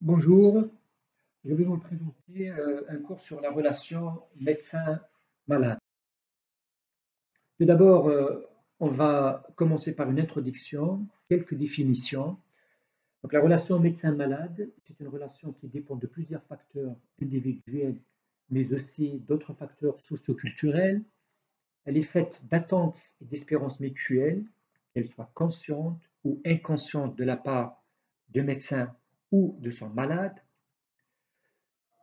Bonjour, je vais vous présenter un cours sur la relation médecin-malade. Tout d'abord, on va commencer par une introduction, quelques définitions. Donc, la relation médecin-malade, c'est une relation qui dépend de plusieurs facteurs individuels, mais aussi d'autres facteurs socioculturels. Elle est faite d'attentes et d'espérances mutuelles, qu'elles soient conscientes ou inconscientes de la part du médecin ou de son malade.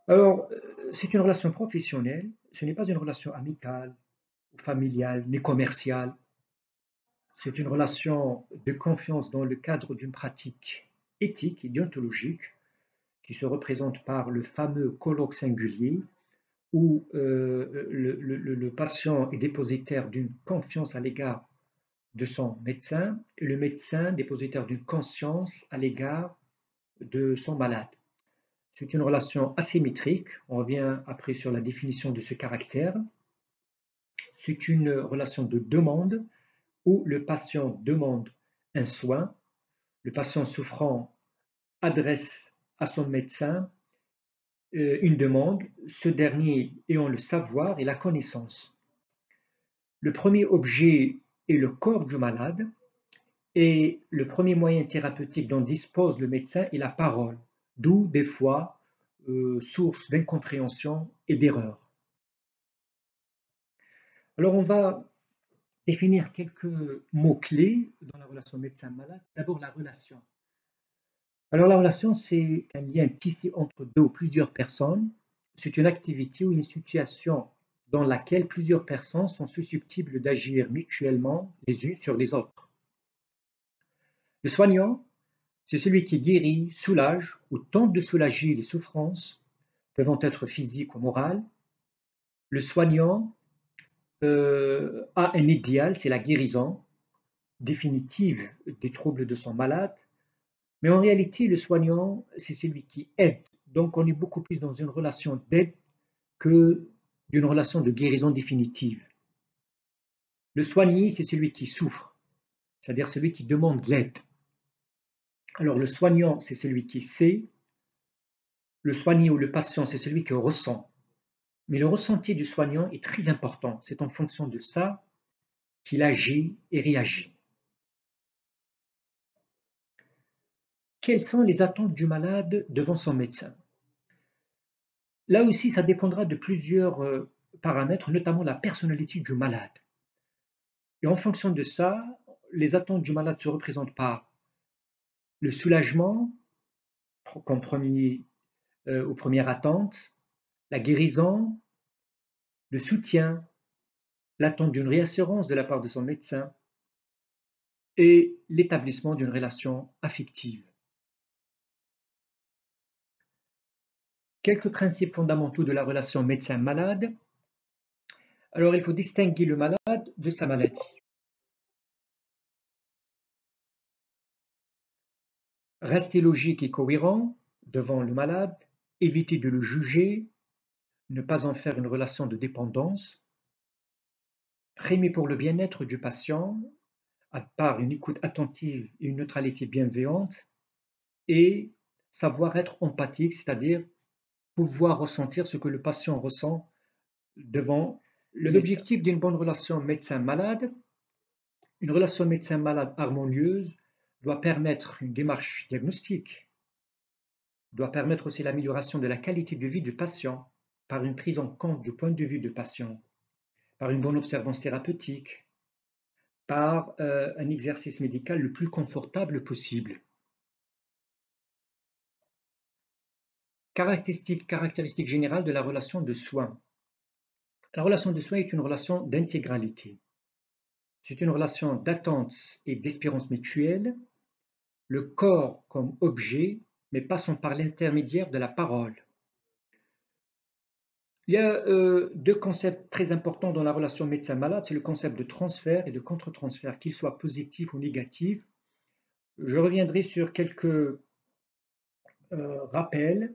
Alors, c'est une relation professionnelle, ce n'est pas une relation amicale ou familiale ni commerciale. C'est une relation de confiance dans le cadre d'une pratique éthique et déontologique qui se représente par le fameux colloque singulier où le patient est dépositaire d'une confiance à l'égard de son médecin et le médecin dépositaire d'une conscience à l'égard de son malade. C'est une relation asymétrique, on revient après sur la définition de ce caractère. C'est une relation de demande où le patient demande un soin, le patient souffrant adresse à son médecin une demande, ce dernier ayant le savoir et la connaissance. Le premier objet est le corps du malade et le premier moyen thérapeutique dont dispose le médecin est la parole, d'où des fois source d'incompréhension et d'erreur. Alors on va définir quelques mots-clés dans la relation médecin-malade. D'abord la relation. Alors la relation, c'est un lien tissé entre deux ou plusieurs personnes. C'est une activité ou une situation dans laquelle plusieurs personnes sont susceptibles d'agir mutuellement les unes sur les autres. Le soignant, c'est celui qui guérit, soulage ou tente de soulager les souffrances, peuvent être physiques ou morales. Le soignant a un idéal, c'est la guérison définitive des troubles de son malade. Mais en réalité, le soignant, c'est celui qui aide. Donc, on est beaucoup plus dans une relation d'aide que d'une relation de guérison définitive. Le soigné, c'est celui qui souffre, c'est-à-dire celui qui demande l'aide. Alors, le soignant, c'est celui qui sait. Le soigné ou le patient, c'est celui qui ressent. Mais le ressenti du soignant est très important. C'est en fonction de ça qu'il agit et réagit. Quelles sont les attentes du malade devant son médecin? Là aussi, ça dépendra de plusieurs paramètres, notamment la personnalité du malade. Et en fonction de ça, les attentes du malade se représentent par le soulagement comme première attente, la guérison, le soutien, l'attente d'une réassurance de la part de son médecin et l'établissement d'une relation affective. Quelques principes fondamentaux de la relation médecin-malade. Alors, il faut distinguer le malade de sa maladie. Rester logique et cohérent devant le malade, éviter de le juger, ne pas en faire une relation de dépendance, primer pour le bien-être du patient, par une écoute attentive et une neutralité bienveillante, et savoir être empathique, c'est-à-dire pouvoir ressentir ce que le patient ressent devant le L'objectif d'une bonne relation médecin-malade, une relation médecin-malade harmonieuse doit permettre une démarche diagnostique, doit permettre aussi l'amélioration de la qualité de vie du patient par une prise en compte du point de vue du patient, par une bonne observance thérapeutique, par un exercice médical le plus confortable possible. Caractéristiques générales de la relation de soins. La relation de soins est une relation d'intégralité. C'est une relation d'attente et d'espérance mutuelle, le corps comme objet, mais passant par l'intermédiaire de la parole. Il y a deux concepts très importants dans la relation médecin-malade, c'est le concept de transfert et de contre-transfert, qu'il soit positif ou négatif. Je reviendrai sur quelques rappels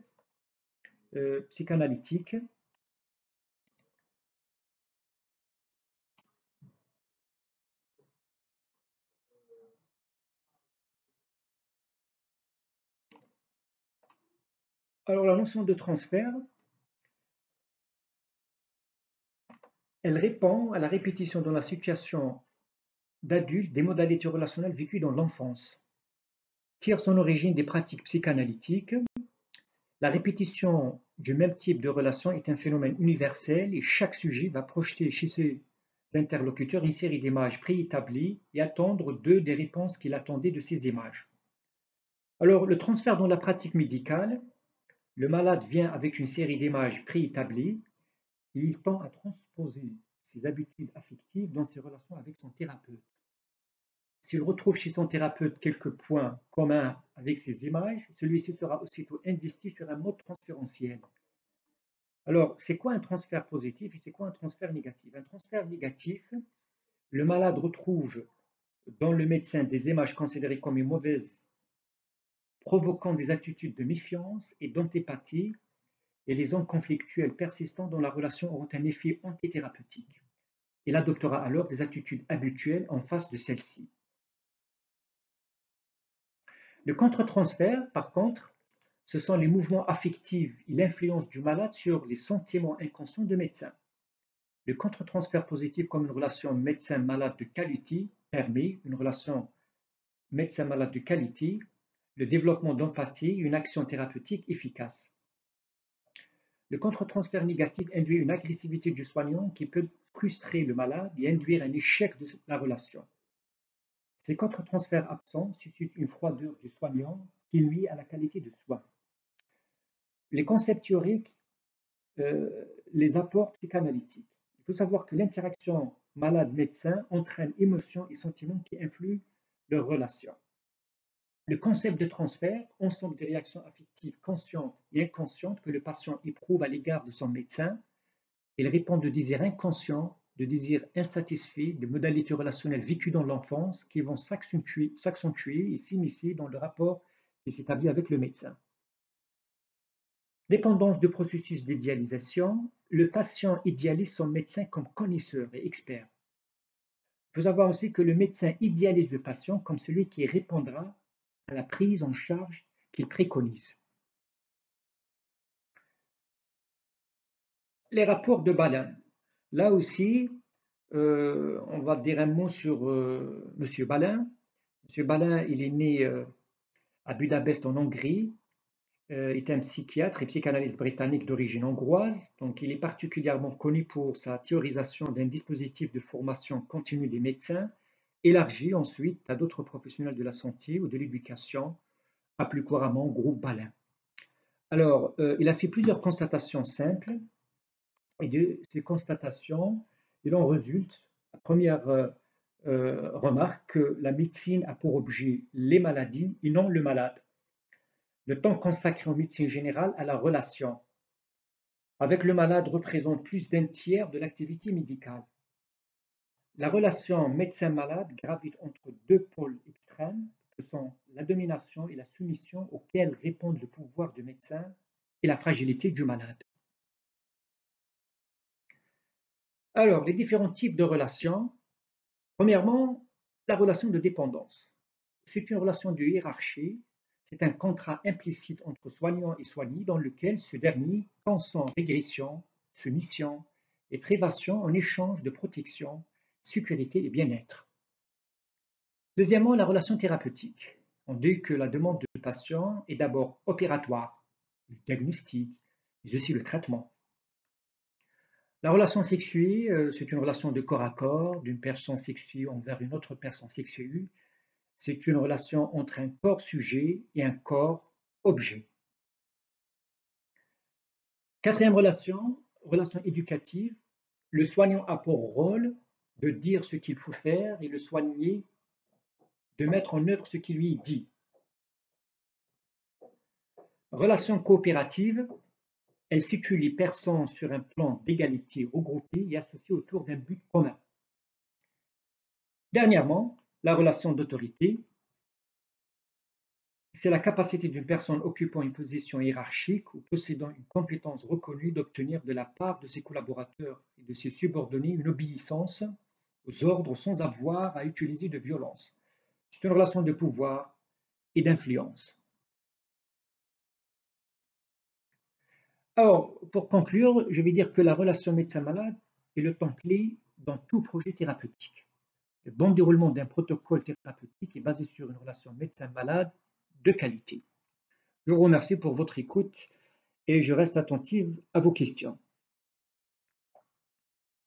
psychanalytiques. Alors la notion de transfert, elle répond à la répétition dans la situation d'adultes des modalités relationnelles vécues dans l'enfance. Tire son origine des pratiques psychanalytiques. La répétition du même type de relation est un phénomène universel et chaque sujet va projeter chez ses interlocuteurs une série d'images préétablies et attendre d'eux des réponses qu'il attendait de ces images. Alors, le transfert dans la pratique médicale, le malade vient avec une série d'images préétablies et il tend à transposer ses habitudes affectives dans ses relations avec son thérapeute. S'il retrouve chez son thérapeute quelques points communs avec ces images, celui-ci sera aussitôt investi sur un mode transférentiel. Alors, c'est quoi un transfert positif et c'est quoi un transfert négatif? Un transfert négatif, le malade retrouve dans le médecin des images considérées comme mauvaises, provoquant des attitudes de méfiance et d'antipathie, et les zones conflictuelles persistantes dans la relation auront un effet antithérapeutique. Il adoptera alors des attitudes habituelles en face de celle-ci. Le contre-transfert, par contre, ce sont les mouvements affectifs et l'influence du malade sur les sentiments inconscients du médecin. Le contre-transfert positif comme une relation médecin-malade de qualité permet une relation médecin-malade de qualité, le développement d'empathie et une action thérapeutique efficace. Le contre-transfert négatif induit une agressivité du soignant qui peut frustrer le malade et induire un échec de la relation. Ces contre-transferts absents suscitent une froideur du soignant qui nuit à la qualité de soins. Les concepts théoriques, les apports psychanalytiques. Il faut savoir que l'interaction malade-médecin entraîne émotions et sentiments qui influent leur relation. Le concept de transfert, ensemble des réactions affectives conscientes et inconscientes que le patient éprouve à l'égard de son médecin, il répond de désirs inconscients, de désirs insatisfaits, de modalités relationnelles vécues dans l'enfance qui vont s'accentuer et s'immiscer dans le rapport qui s'établit avec le médecin. Dépendance de processus d'idéalisation, le patient idéalise son médecin comme connaisseur et expert. Il faut savoir aussi que le médecin idéalise le patient comme celui qui répondra à la prise en charge qu'il préconise. Les rapports de Balin. Là aussi, on va dire un mot sur M. Balin. M. Balin, il est né à Budapest en Hongrie, est un psychiatre et psychanalyste britannique d'origine hongroise. Donc, il est particulièrement connu pour sa théorisation d'un dispositif de formation continue des médecins, élargi ensuite à d'autres professionnels de la santé ou de l'éducation, à plus couramment groupe Balin. Alors, il a fait plusieurs constatations simples, et de ces constatations, il en résulte, la première remarque, que la médecine a pour objet les maladies et non le malade. Le temps consacré en médecine générale à la relation avec le malade représente plus d'un tiers de l'activité médicale. La relation médecin-malade gravite entre deux pôles extrêmes que sont la domination et la soumission auxquels répondent le pouvoir du médecin et la fragilité du malade. Alors, les différents types de relations. Premièrement, la relation de dépendance. C'est une relation de hiérarchie, c'est un contrat implicite entre soignant et soigné dans lequel ce dernier consent régression, soumission et privation en échange de protection, sécurité et bien-être. Deuxièmement, la relation thérapeutique. On dit que la demande du patient est d'abord opératoire, le diagnostic, mais aussi le traitement. La relation sexuée, c'est une relation de corps à corps, d'une personne sexuée envers une autre personne sexuée. C'est une relation entre un corps sujet et un corps objet. Quatrième relation, relation éducative. Le soignant a pour rôle de dire ce qu'il faut faire et le soigné de mettre en œuvre ce qui lui est dit. Relation coopérative, elle situe les personnes sur un plan d'égalité regroupées et associées autour d'un but commun. Dernièrement, la relation d'autorité, c'est la capacité d'une personne occupant une position hiérarchique ou possédant une compétence reconnue d'obtenir de la part de ses collaborateurs et de ses subordonnés une obéissance aux ordres sans avoir à utiliser de violence. C'est une relation de pouvoir et d'influence. Alors, pour conclure, je vais dire que la relation médecin-malade est le temps clé dans tout projet thérapeutique. Le bon déroulement d'un protocole thérapeutique est basé sur une relation médecin-malade de qualité. Je vous remercie pour votre écoute et je reste attentive à vos questions.